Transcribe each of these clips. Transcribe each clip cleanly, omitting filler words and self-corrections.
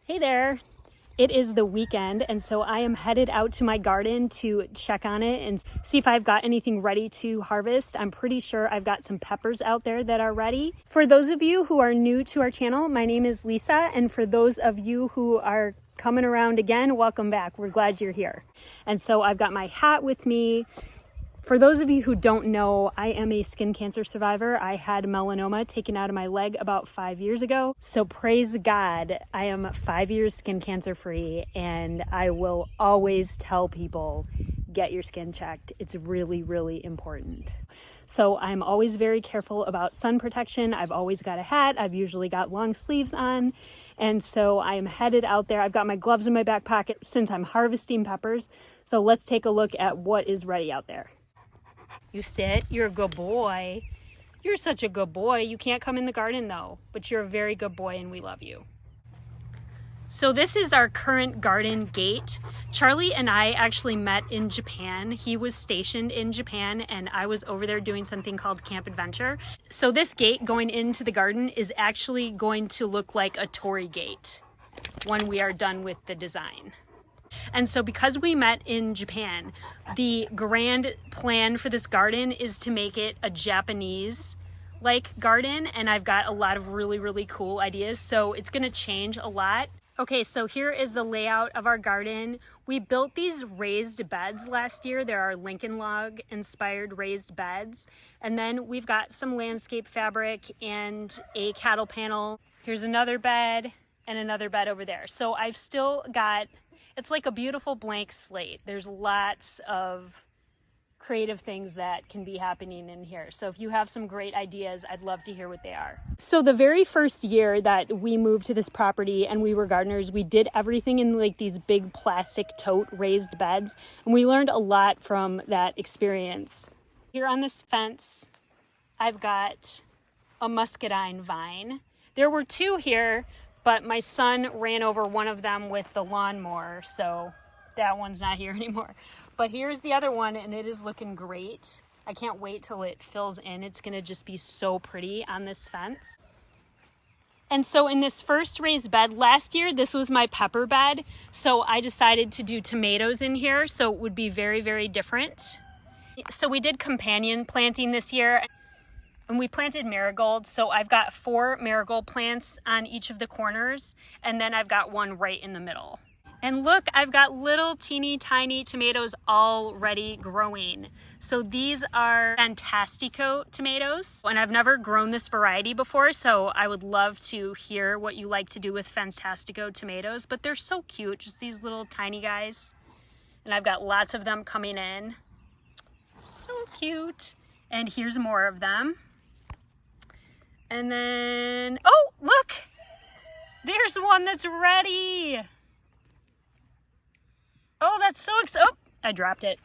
Hey there. It is the weekend, and so I am headed out to my garden to check on it and see if I've got anything ready to harvest. I'm pretty sure I've got some peppers out there that are ready. For those of you who are new to our channel, my name is Lisa, and for those of you who are coming around again, welcome back. We're glad you're here. And so I've got my hat with me. For those of you who don't know, I am a skin cancer survivor. I had melanoma taken out of my leg about 5 years ago. So praise God, I am 5 years skin cancer free, and I will always tell people, get your skin checked. It's really, really important. So I'm always very careful about sun protection. I've always got a hat. I've usually got long sleeves on. And so I am headed out there. I've got my gloves in my back pocket since I'm harvesting peppers. So let's take a look at what is ready out there. You sit, you're a good boy. You're such a good boy. You can't come in the garden though, but you're a very good boy and we love you. So this is our current garden gate. Charlie and I actually met in Japan. He was stationed in Japan and I was over there doing something called Camp Adventure. So this gate going into the garden is actually going to look like a torii gate when we are done with the design. And so because we met in Japan, the grand plan for this garden is to make it a Japanese-like garden. And I've got a lot of really, really cool ideas. So it's going to change a lot. Okay, so here is the layout of our garden. We built these raised beds last year. There are Lincoln log inspired raised beds. And then we've got some landscape fabric and a cattle panel. Here's another bed and another bed over there. So I've still got, it's like a beautiful blank slate. There's lots of creative things that can be happening in here. So if you have some great ideas, I'd love to hear what they are. So the very first year that we moved to this property and we were gardeners, we did everything in like these big plastic tote raised beds. And we learned a lot from that experience. Here on this fence, I've got a muscadine vine. There were two here, but my son ran over one of them with the lawnmower, so that one's not here anymore. But here's the other one, and it is looking great. I can't wait till it fills in. It's gonna just be so pretty on this fence. And so in this first raised bed, last year, this was my pepper bed. So I decided to do tomatoes in here, so it would be very, very different. So we did companion planting this year. And we planted marigolds, so I've got 4 marigold plants on each of the corners, and then I've got one right in the middle. And look, I've got little teeny tiny tomatoes already growing. So these are Fantastico tomatoes, and I've never grown this variety before, so I would love to hear what you like to do with Fantastico tomatoes, but they're so cute, just these little tiny guys. And I've got lots of them coming in. So cute. And here's more of them. And then, oh, look, there's one that's ready. Oh, that's so exciting. Oh, I dropped it.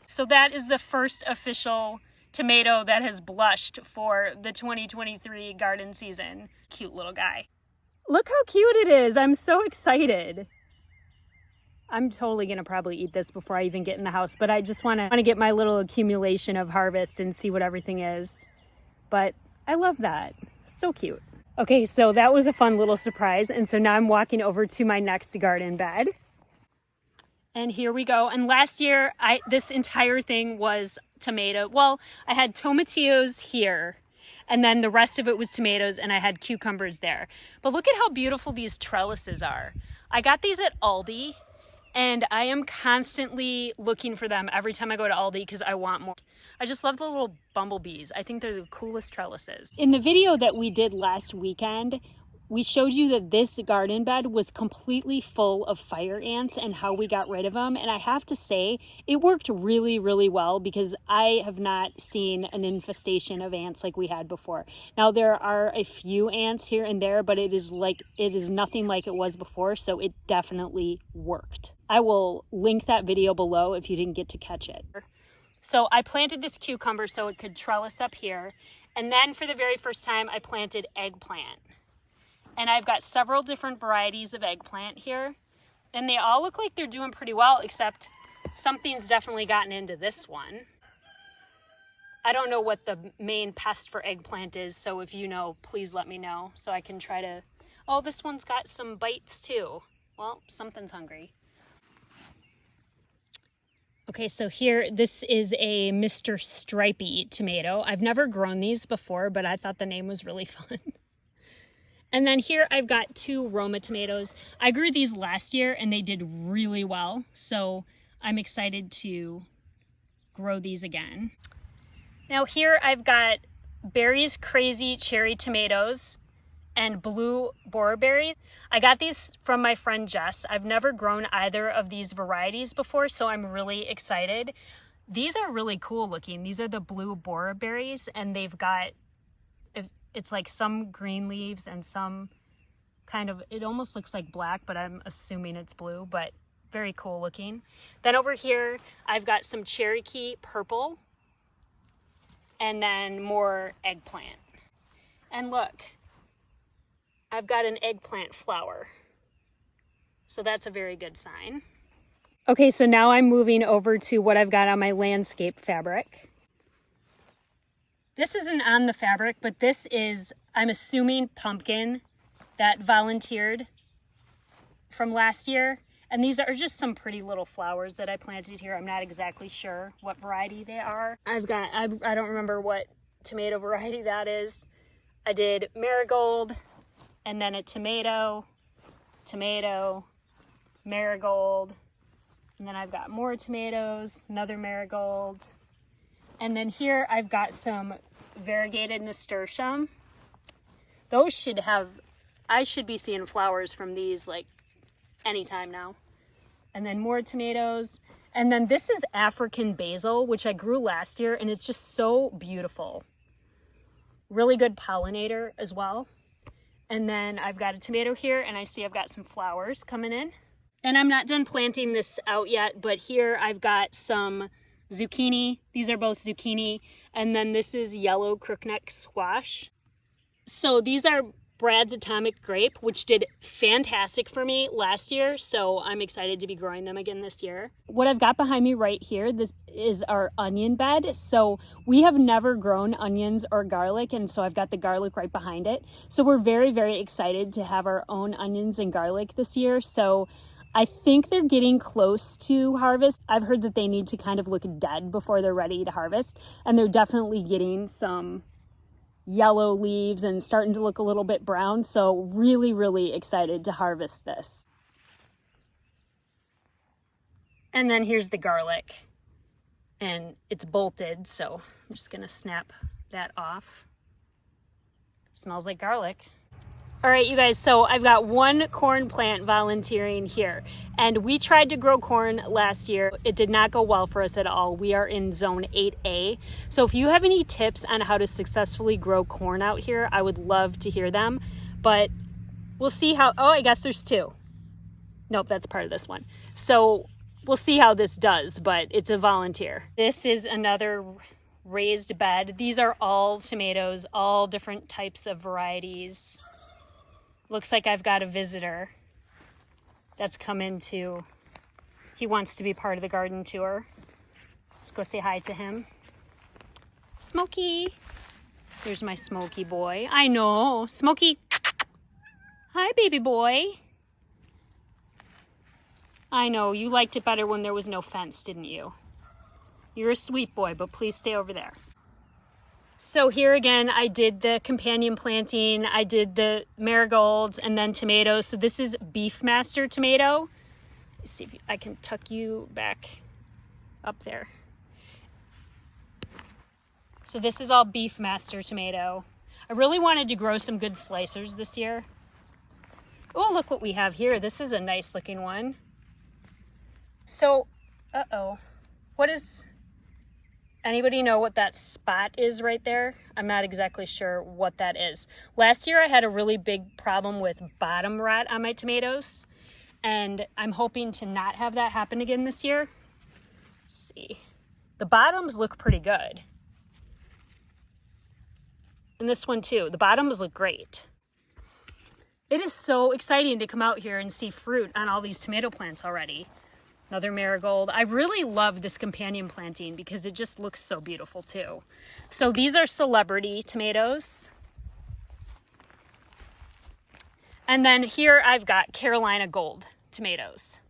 So that is the first official tomato that has blushed for the 2023 garden season. Cute little guy. Look how cute it is. I'm so excited. I'm totally going to probably eat this before I even get in the house, but I just want to get my little accumulation of harvest and see what everything is. But I love that. So cute. Okay, so that was a fun little surprise. And so now I'm walking over to my next garden bed. And here we go. And last year, this entire thing was tomato. Well, I had tomatillos here, and then the rest of it was tomatoes, and I had cucumbers there. But look at how beautiful these trellises are. I got these at Aldi, and I am constantly looking for them every time I go to Aldi because I want more. I just love the little bumblebees. I think they're the coolest trellises. In the video that we did last weekend, we showed you that this garden bed was completely full of fire ants and how we got rid of them. And I have to say, it worked really, really well because I have not seen an infestation of ants like we had before. Now, there are a few ants here and there, but it is nothing like it was before. So it definitely worked. I will link that video below if you didn't get to catch it. So I planted this cucumber so it could trellis up here. And then for the very first time, I planted eggplant. And I've got several different varieties of eggplant here. And they all look like they're doing pretty well, except something's definitely gotten into this one. I don't know what the main pest for eggplant is, so if you know, please let me know so I can try to Oh, this one's got some bites too. Well, something's hungry. Okay, so here, this is a Mr. Stripey tomato. I've never grown these before, but I thought the name was really fun. And then here I've got 2 Roma tomatoes. I grew these last year and they did really well, so I'm excited to grow these again. Now here I've got Berry's Crazy Cherry Tomatoes and blue boreberries. I got these from my friend Jess. I've never grown either of these varieties before, so I'm really excited. These are really cool looking. These are the blue boreberries, and they've got, it's like some green leaves and some kind of, it almost looks like black, but I'm assuming it's blue, but very cool looking. Then over here, I've got some Cherokee purple and then more eggplant. And look, I've got an eggplant flower. So that's a very good sign. Okay, so now I'm moving over to what I've got on my landscape fabric. This isn't on the fabric, but this is, I'm assuming, pumpkin that volunteered from last year. And these are just some pretty little flowers that I planted here. I'm not exactly sure what variety they are. I don't remember what tomato variety that is. I did marigold, and then a tomato, marigold, and then I've got more tomatoes, another marigold. And then here I've got some variegated nasturtium. Those should have, I should be seeing flowers from these like anytime now. And then more tomatoes. And then this is African basil, which I grew last year, and it's just so beautiful. Really good pollinator as well. And then I've got a tomato here, and I see I've got some flowers coming in. And I'm not done planting this out yet, but here I've got some zucchini. These are both zucchini. And then this is yellow crookneck squash. So these are Brad's Atomic Grape, which did fantastic for me last year, so I'm excited to be growing them again this year. What I've got behind me right here, this is our onion bed. So we have never grown onions or garlic, and so I've got the garlic right behind it. So we're very, very excited to have our own onions and garlic this year. So I think they're getting close to harvest. I've heard that they need to kind of look dead before they're ready to harvest, and they're definitely getting some yellow leaves and starting to look a little bit brown. So really, really excited to harvest this. And then here's the garlic, and it's bolted, so I'm just gonna snap that off. Smells like garlic. All right, you guys, so I've got 1 corn plant volunteering here, and we tried to grow corn last year. It did not go well for us at all. We are in zone 8A. So if you have any tips on how to successfully grow corn out here, I would love to hear them, but we'll see how, oh, I guess there's 2. Nope, that's part of this one. So we'll see how this does, but it's a volunteer. This is another raised bed. These are all tomatoes, all different types of varieties. Looks like I've got a visitor that's come into, he wants to be part of the garden tour. Let's go say hi to him. Smokey. There's my Smokey boy. I know. Smokey. Hi, baby boy. I know, you liked it better when there was no fence, didn't you? You're a sweet boy, but please stay over there. So here again, I did the companion planting, I did the marigolds, and then tomatoes. So this is Beefmaster tomato. Let's see if I can tuck you back up there. So this is all Beefmaster tomato. I really wanted to grow some good slicers this year. Oh, look what we have here. This is a nice looking one. So, what is... Anybody know what that spot is right there? I'm not exactly sure what that is. Last year I had a really big problem with bottom rot on my tomatoes, and I'm hoping to not have that happen again this year. Let's see. The bottoms look pretty good. And this one too. The bottoms look great. It is so exciting to come out here and see fruit on all these tomato plants already. Another marigold. I really love this companion planting because it just looks so beautiful too. So these are celebrity tomatoes. And then here I've got Carolina Gold tomatoes.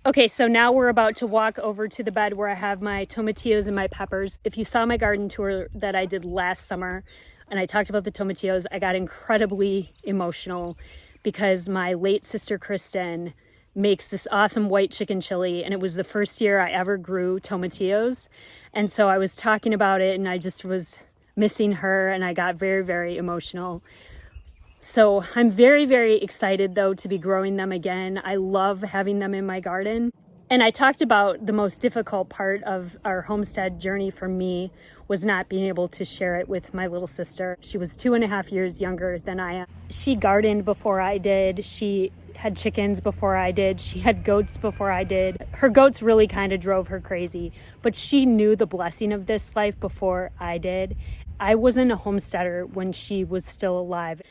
Okay, so now we're about to walk over to the bed where I have my tomatillos and my peppers. If you saw my garden tour that I did last summer and I talked about the tomatillos, I got incredibly emotional because my late sister Kristen makes this awesome white chicken chili, and it was the first year I ever grew tomatillos. And so I was talking about it and I just was missing her and I got very, very emotional. So I'm very, very excited though to be growing them again. I love having them in my garden. And I talked about the most difficult part of our homestead journey for me was not being able to share it with my little sister. She was 2.5 years younger than I am. She gardened before I did. She had chickens before I did. She had goats before I did. Her goats really kind of drove her crazy, but she knew the blessing of this life before I did. I wasn't a homesteader when she was still alive.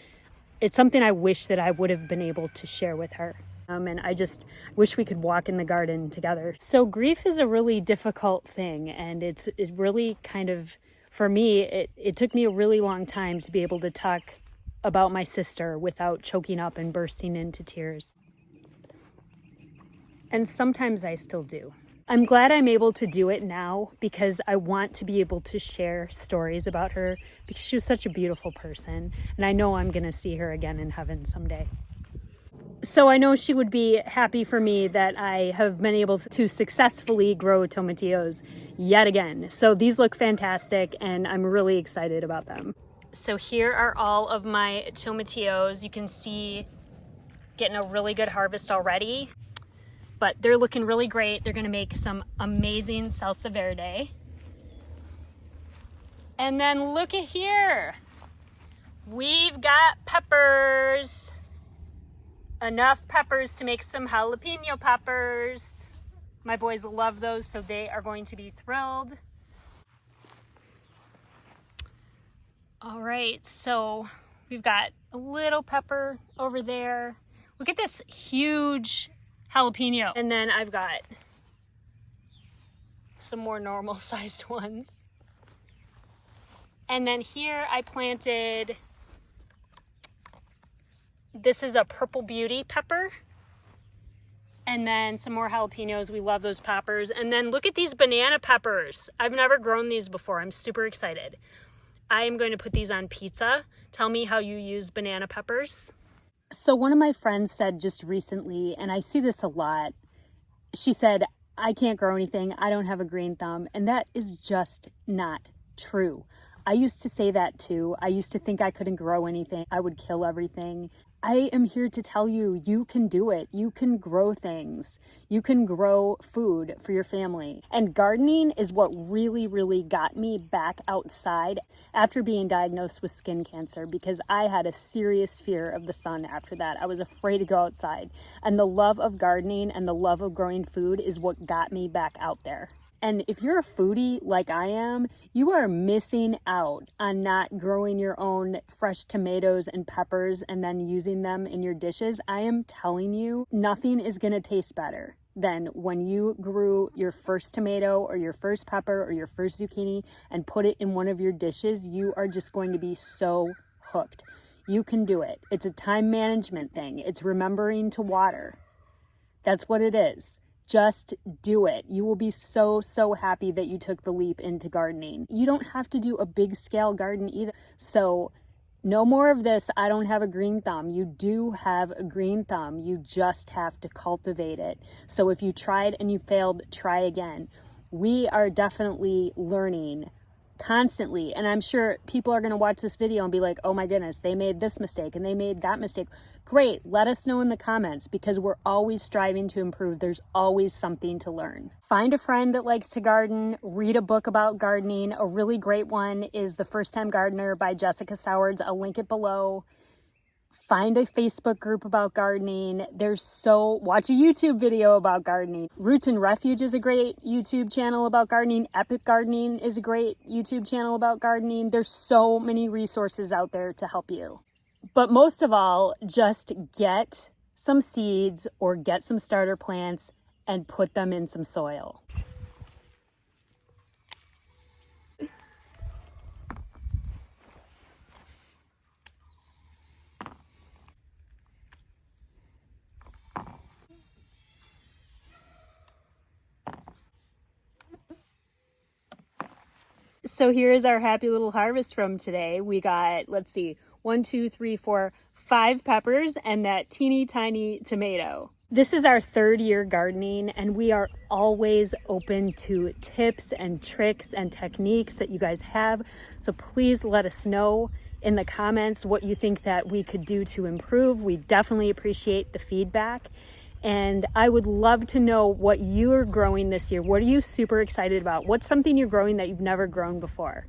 It's something I wish that I would have been able to share with her. And I just wish we could walk in the garden together. So grief is a really difficult thing. And it really kind of, for me, it took me a really long time to be able to talk about my sister without choking up and bursting into tears. And sometimes I still do. I'm glad I'm able to do it now because I want to be able to share stories about her because she was such a beautiful person. And I know I'm going to see her again in heaven someday. So I know she would be happy for me that I have been able to successfully grow tomatillos yet again. So these look fantastic and I'm really excited about them. So here are all of my tomatillos. You can see getting a really good harvest already. But they're looking really great. They're gonna make some amazing salsa verde. And then look at here. We've got peppers. Enough peppers to make some jalapeno peppers. My boys love those, so they are going to be thrilled. All right, so we've got a little pepper over there. Look at this huge jalapeno. And then I've got some more normal sized ones. And then here I planted, this is a Purple Beauty pepper. And then some more jalapenos. We love those peppers. And then look at these banana peppers. I've never grown these before. I'm super excited. I am going to put these on pizza. Tell me how you use banana peppers. So one of my friends said just recently, and I see this a lot, she said, I can't grow anything. I don't have a green thumb. And that is just not true. I used to say that too. I used to think I couldn't grow anything. I would kill everything. I am here to tell you, you can do it. You can grow things. You can grow food for your family. And gardening is what really, really got me back outside after being diagnosed with skin cancer, because I had a serious fear of the sun after that. I was afraid to go outside. And the love of gardening and the love of growing food is what got me back out there. And if you're a foodie like I am, you are missing out on not growing your own fresh tomatoes and peppers and then using them in your dishes. I am telling you, nothing is going to taste better than when you grew your first tomato or your first pepper or your first zucchini and put it in one of your dishes. You are just going to be so hooked. You can do it. It's a time management thing. It's remembering to water. That's what it is. Just do it. You will be so, so happy that you took the leap into gardening. You don't have to do a big scale garden either. So no more of this, I don't have a green thumb. You do have a green thumb. You just have to cultivate it. So if you tried and you failed, try again. We are definitely learning constantly. And I'm sure people are going to watch this video and be like, oh my goodness, they made this mistake and they made that mistake. Great. Let us know in the comments because we're always striving to improve. There's always something to learn. Find a friend that likes to garden. Read a book about gardening. A really great one is The First Time Gardener by Jessica Sowards. I'll link it below. Find a Facebook group about gardening. Watch a YouTube video about gardening. Roots and Refuge is a great YouTube channel about gardening. Epic Gardening is a great YouTube channel about gardening. There's so many resources out there to help you. But most of all, just get some seeds or get some starter plants and put them in some soil. So here is our happy little harvest from today. We got, let's see, 1, 2, 3, 4, 5 peppers and that teeny tiny tomato. This is our 3rd year gardening, and we are always open to tips and tricks and techniques that you guys have. So please let us know in the comments what you think that we could do to improve. We definitely appreciate the feedback. And I would love to know what you're growing this year. What are you super excited about? What's something you're growing that you've never grown before?